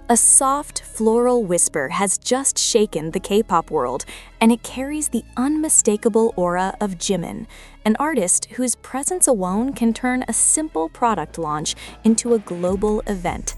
A soft, floral whisper has just shaken the K-pop world, and it carries the unmistakable aura of Jimin, an artist whose presence alone can turn a simple product launch into a global event.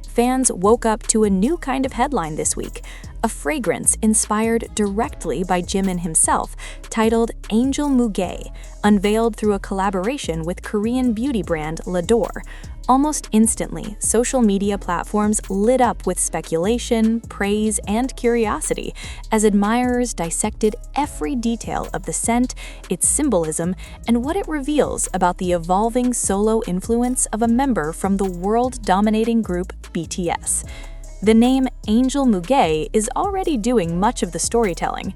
Fans woke up to a new kind of headline this week, a fragrance inspired directly by Jimin himself, titled Angel Muguet, unveiled through a collaboration with Korean beauty brand L'Adore. Almost instantly, social media platforms lit up with speculation, praise, and curiosity as admirers dissected every detail of the scent, its symbolism, and what it reveals about the evolving solo influence of a member from the world-dominating group BTS. The name Angel Muguet is already doing much of the storytelling.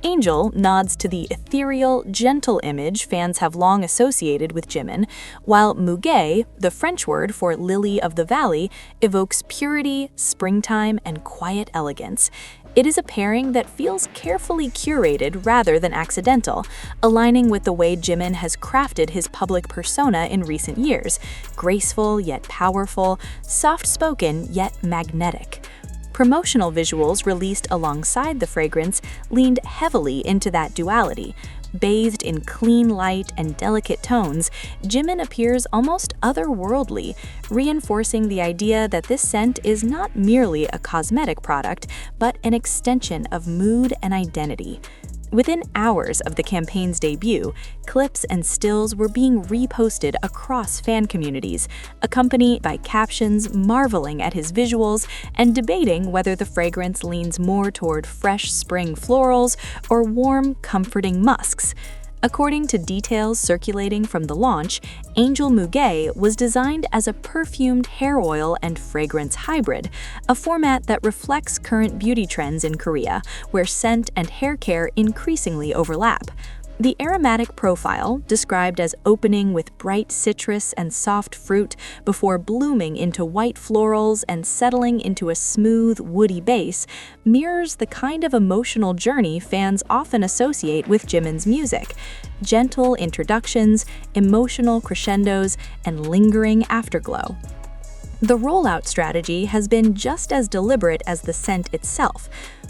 Angel nods to the ethereal, gentle image fans have long associated with Jimin, while Muguet, the French word for lily of the valley, evokes purity, springtime, and quiet elegance. It is a pairing that feels carefully curated rather than accidental, aligning with the way Jimin has crafted his public persona in recent years: graceful yet powerful, soft-spoken yet magnetic. Promotional visuals released alongside the fragrance leaned heavily into that duality. Bathed in clean light and delicate tones, Jimin appears almost otherworldly, reinforcing the idea that this scent is not merely a cosmetic product, but an extension of mood and identity. Within hours of the campaign's debut, clips and stills were being reposted across fan communities, accompanied by captions marveling at his visuals and debating whether the fragrance leans more toward fresh spring florals or warm, comforting musks. According to details circulating from the launch, Angel Muguet was designed as a perfumed hair oil and fragrance hybrid, a format that reflects current beauty trends in Korea, where scent and hair care increasingly overlap. The aromatic profile, described as opening with bright citrus and soft fruit before blooming into white florals and settling into a smooth, woody base, mirrors the kind of emotional journey fans often associate with Jimin's music: gentle introductions, emotional crescendos, and lingering afterglow. The rollout strategy has been just as deliberate as the scent itself.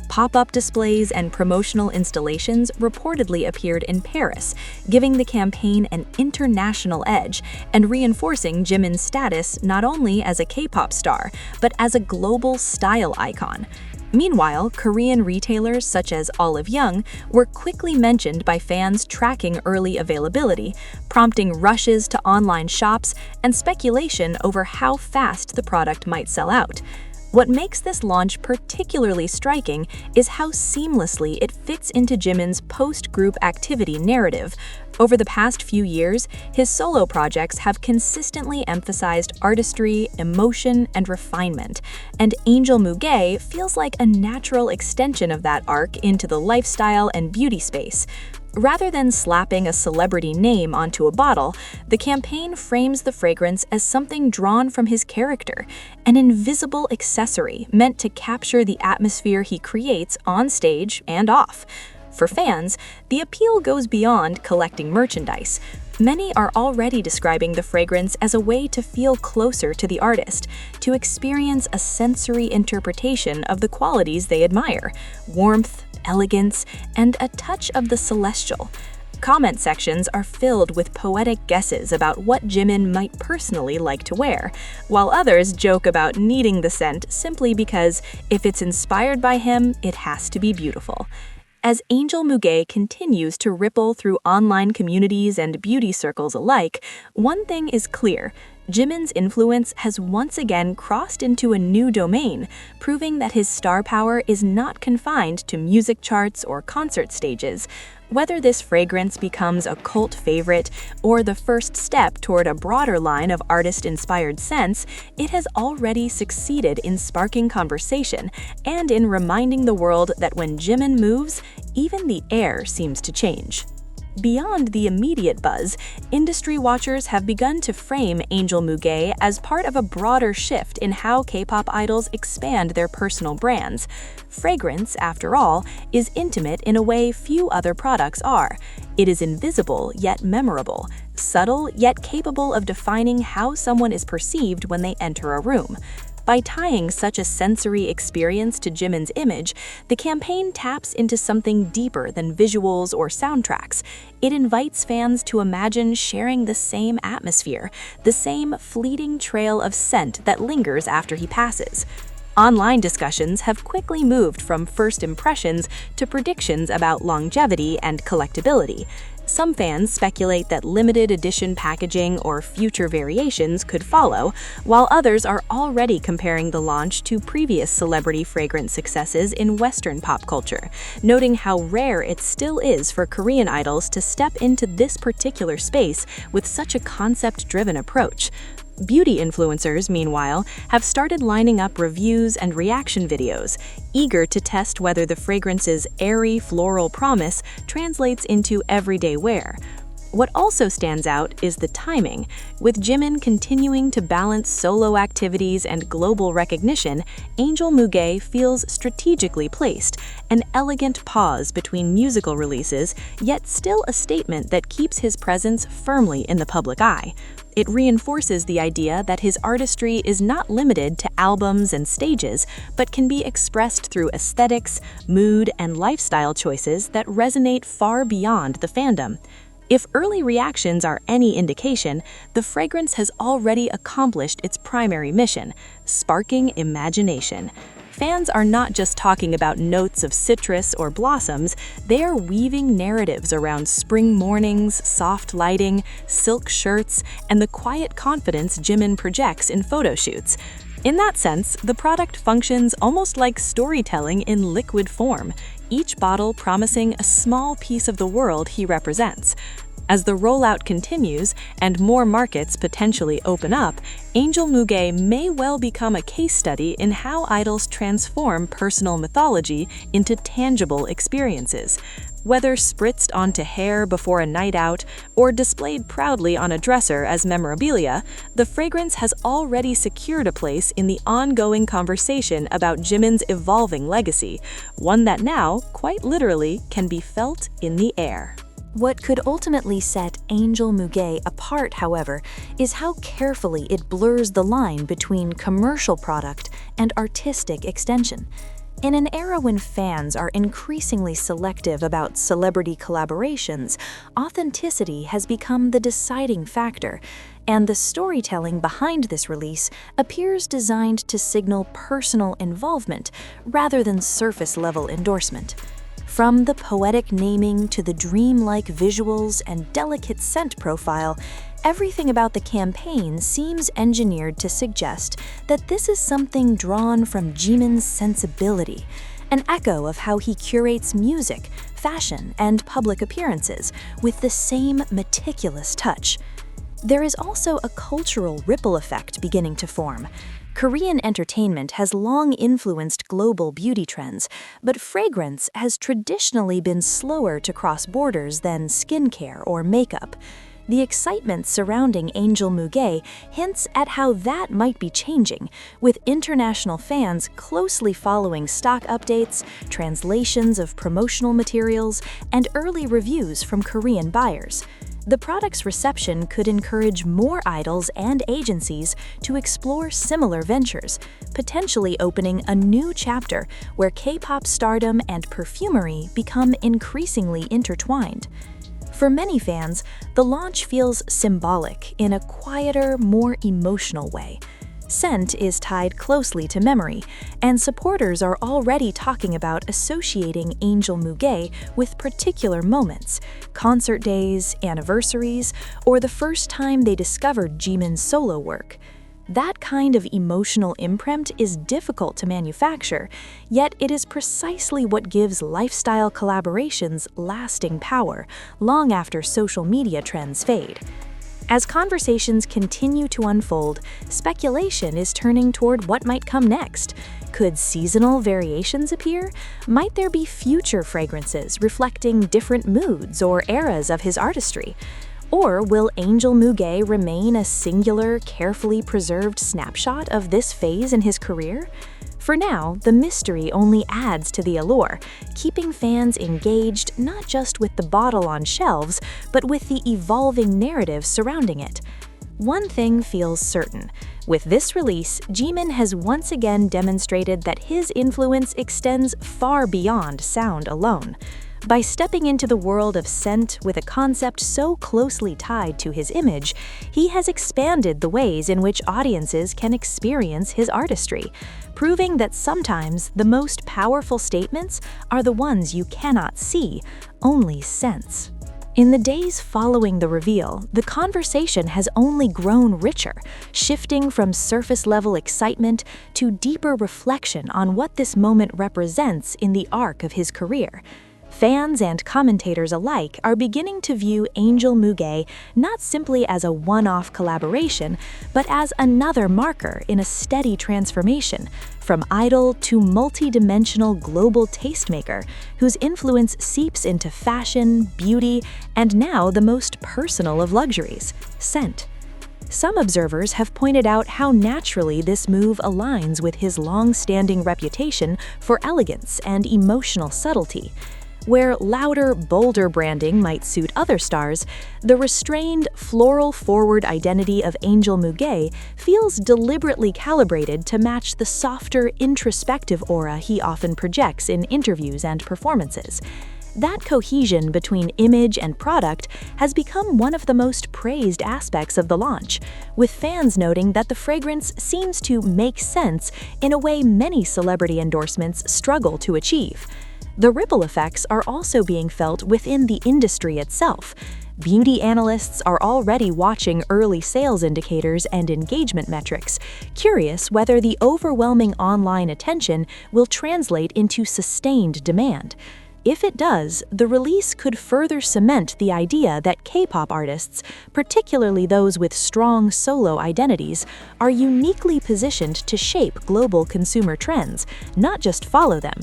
Pop-up displays and promotional installations reportedly appeared in Paris, giving the campaign an international edge and reinforcing Jimin's status not only as a K-pop star, but as a global style icon. Meanwhile, Korean retailers such as Olive Young were quickly mentioned by fans tracking early availability, prompting rushes to online shops and speculation over how fast the product might sell out. What makes this launch particularly striking is how seamlessly it fits into Jimin's post-group activity narrative. Over the past few years, his solo projects have consistently emphasized artistry, emotion, and refinement, and Angel Muguet feels like a natural extension of that arc into the lifestyle and beauty space. Rather than slapping a celebrity name onto a bottle, the campaign frames the fragrance as something drawn from his character, an invisible accessory meant to capture the atmosphere he creates on stage and off. For fans, the appeal goes beyond collecting merchandise. Many are already describing the fragrance as a way to feel closer to the artist, to experience a sensory interpretation of the qualities they admire: warmth, elegance, and a touch of the celestial. Comment sections are filled with poetic guesses about what Jimin might personally like to wear, while others joke about needing the scent simply because if it's inspired by him, it has to be beautiful. As Angel Muguet continues to ripple through online communities and beauty circles alike, one thing is clear: Jimin's influence has once again crossed into a new domain, proving that his star power is not confined to music charts or concert stages. Whether this fragrance becomes a cult favorite or the first step toward a broader line of artist-inspired scents, it has already succeeded in sparking conversation and in reminding the world that when Jimin moves, even the air seems to change. Beyond the immediate buzz, industry watchers have begun to frame Angel Muguet as part of a broader shift in how K-pop idols expand their personal brands. Fragrance, after all, is intimate in a way few other products are. It is invisible yet memorable, subtle yet capable of defining how someone is perceived when they enter a room. By tying such a sensory experience to Jimin's image, the campaign taps into something deeper than visuals or soundtracks. It invites fans to imagine sharing the same atmosphere, the same fleeting trail of scent that lingers after he passes. Online discussions have quickly moved from first impressions to predictions about longevity and collectability. Some fans speculate that limited edition packaging or future variations could follow, while others are already comparing the launch to previous celebrity fragrance successes in Western pop culture, noting how rare it still is for Korean idols to step into this particular space with such a concept-driven approach. Beauty influencers, meanwhile, have started lining up reviews and reaction videos, eager to test whether the fragrance's airy floral promise translates into everyday wear. What also stands out is the timing. With Jimin continuing to balance solo activities and global recognition, Angel Muguet feels strategically placed, an elegant pause between musical releases, yet still a statement that keeps his presence firmly in the public eye. It reinforces the idea that his artistry is not limited to albums and stages, but can be expressed through aesthetics, mood, and lifestyle choices that resonate far beyond the fandom. If early reactions are any indication, the fragrance has already accomplished its primary mission, sparking imagination. Fans are not just talking about notes of citrus or blossoms, they are weaving narratives around spring mornings, soft lighting, silk shirts, and the quiet confidence Jimin projects in photo shoots. In that sense, the product functions almost like storytelling in liquid form, each bottle promising a small piece of the world he represents. As the rollout continues and more markets potentially open up, Angel Muguet may well become a case study in how idols transform personal mythology into tangible experiences. Whether spritzed onto hair before a night out or displayed proudly on a dresser as memorabilia, the fragrance has already secured a place in the ongoing conversation about Jimin's evolving legacy, one that now, quite literally, can be felt in the air. What could ultimately set Angel Muguet apart, however, is how carefully it blurs the line between commercial product and artistic extension. In an era when fans are increasingly selective about celebrity collaborations, authenticity has become the deciding factor, and the storytelling behind this release appears designed to signal personal involvement rather than surface-level endorsement. From the poetic naming to the dreamlike visuals and delicate scent profile, everything about the campaign seems engineered to suggest that this is something drawn from Jimin's sensibility, an echo of how he curates music, fashion, and public appearances with the same meticulous touch. There is also a cultural ripple effect beginning to form. Korean entertainment has long influenced global beauty trends, but fragrance has traditionally been slower to cross borders than skincare or makeup. The excitement surrounding Angel Muguet hints at how that might be changing, with international fans closely following stock updates, translations of promotional materials, and early reviews from Korean buyers. The product's reception could encourage more idols and agencies to explore similar ventures, potentially opening a new chapter where K-pop stardom and perfumery become increasingly intertwined. For many fans, the launch feels symbolic in a quieter, more emotional way. Scent is tied closely to memory, and supporters are already talking about associating Angel Muguet with particular moments, concert days, anniversaries, or the first time they discovered Jimin's solo work. That kind of emotional imprint is difficult to manufacture, yet it is precisely what gives lifestyle collaborations lasting power long after social media trends fade. As conversations continue to unfold, speculation is turning toward what might come next. Could seasonal variations appear? Might there be future fragrances reflecting different moods or eras of his artistry? Or will Angel Muguet remain a singular, carefully preserved snapshot of this phase in his career? For now, the mystery only adds to the allure, keeping fans engaged not just with the bottle on shelves, but with the evolving narrative surrounding it. One thing feels certain. With this release, Jimin has once again demonstrated that his influence extends far beyond sound alone. By stepping into the world of scent with a concept so closely tied to his image, he has expanded the ways in which audiences can experience his artistry, proving that sometimes the most powerful statements are the ones you cannot see, only sense. In the days following the reveal, the conversation has only grown richer, shifting from surface-level excitement to deeper reflection on what this moment represents in the arc of his career. Fans and commentators alike are beginning to view Angel Muguet not simply as a one-off collaboration, but as another marker in a steady transformation, from idol to multi-dimensional global tastemaker, whose influence seeps into fashion, beauty, and now the most personal of luxuries, scent. Some observers have pointed out how naturally this move aligns with his long-standing reputation for elegance and emotional subtlety. Where louder, bolder branding might suit other stars, the restrained, floral-forward identity of Angel Muguet feels deliberately calibrated to match the softer, introspective aura he often projects in interviews and performances. That cohesion between image and product has become one of the most praised aspects of the launch, with fans noting that the fragrance seems to make sense in a way many celebrity endorsements struggle to achieve. The ripple effects are also being felt within the industry itself. Beauty analysts are already watching early sales indicators and engagement metrics, curious whether the overwhelming online attention will translate into sustained demand. If it does, the release could further cement the idea that K-pop artists, particularly those with strong solo identities, are uniquely positioned to shape global consumer trends, not just follow them.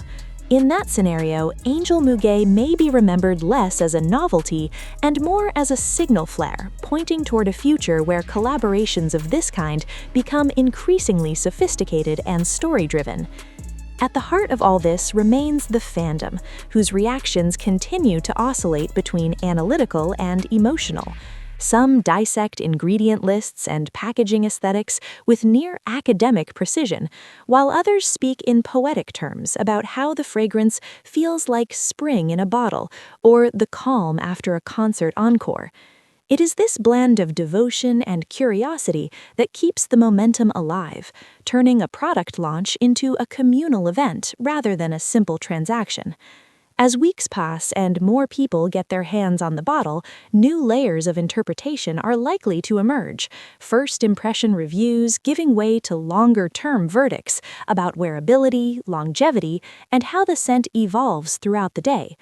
In that scenario, Angel Muguet may be remembered less as a novelty and more as a signal flare, pointing toward a future where collaborations of this kind become increasingly sophisticated and story-driven. At the heart of all this remains the fandom, whose reactions continue to oscillate between analytical and emotional. Some dissect ingredient lists and packaging aesthetics with near-academic precision, while others speak in poetic terms about how the fragrance feels like spring in a bottle or the calm after a concert encore. It is this blend of devotion and curiosity that keeps the momentum alive, turning a product launch into a communal event rather than a simple transaction. As weeks pass and more people get their hands on the bottle, new layers of interpretation are likely to emerge, first impression reviews giving way to longer-term verdicts about wearability, longevity, and how the scent evolves throughout the day.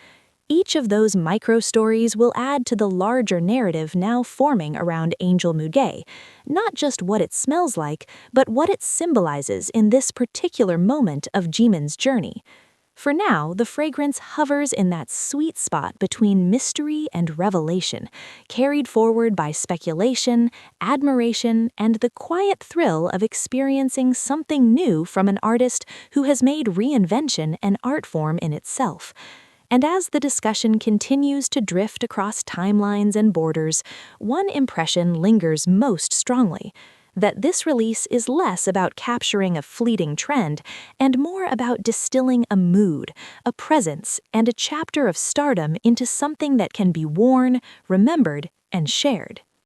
Each of those micro-stories will add to the larger narrative now forming around Angel Muguet, not just what it smells like, but what it symbolizes in this particular moment of Jimin's journey. For now, the fragrance hovers in that sweet spot between mystery and revelation, carried forward by speculation, admiration, and the quiet thrill of experiencing something new from an artist who has made reinvention an art form in itself. And as the discussion continues to drift across timelines and borders, one impression lingers most strongly: that this release is less about capturing a fleeting trend and more about distilling a mood, a presence, and a chapter of stardom into something that can be worn, remembered, and shared.